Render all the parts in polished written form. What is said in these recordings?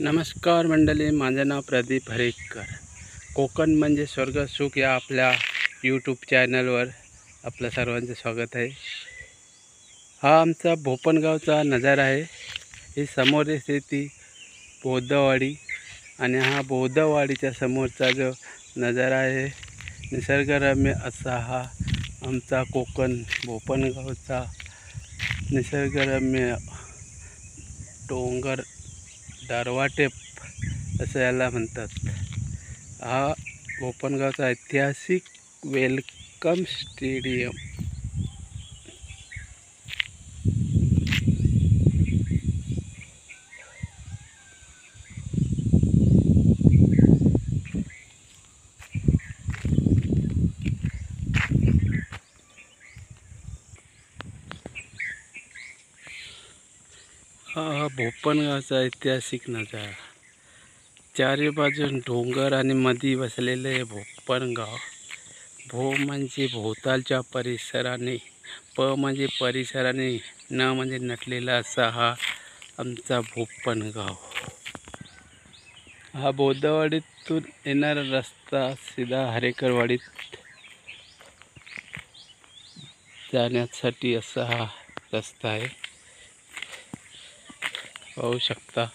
नमस्कार मंडळी, माझं नाव प्रदीप हरेकर. कोकण म्हणजे स्वर्ग सुख या आपल्या यूट्यूब चॅनलवर आपलं सर्वांचं स्वागत आहे. हा आमचा भोपणगावचा नजारा आहे. ही समोर दिसते ती बौद्धवाडी आणि हा बौद्धवाडीच्या समोरचा जो नजारा आहे निसर्गरम्य असा हा आमचा कोकण भोपणगावचा निसर्गरम्य डोंगर दारवाटे असं याला म्हणतात. हा भोपणगावचा ऐतिहासिक वेलकम स्टेडियम. हा भोपणगावचा ऐतिहासिक नजारा. चारी बाजून डोंगर आणि मध्ये वसलेले हे भोपणगाव. भो म्हणजे भोवतालच्या परिसराने, प म्हणजे परिसराने, न म्हणजे नटलेला असा हा आमचा भोपणगाव. हा बौद्धवाडीतून येणारा रस्ता सीधा हरेकरवाडीत जाण्यासाठी असा हा रस्ता आहे. पाहू शकता.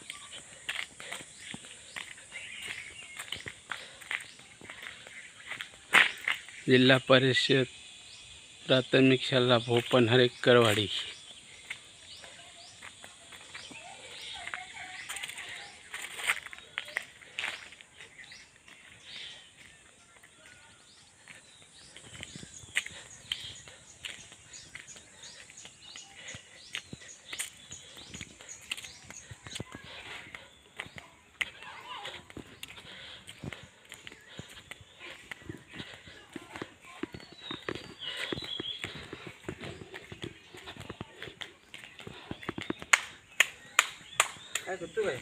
जिल्हा परिषद प्राथमिक शाळा भोपण हरेकरवाडी. काय करतो काय?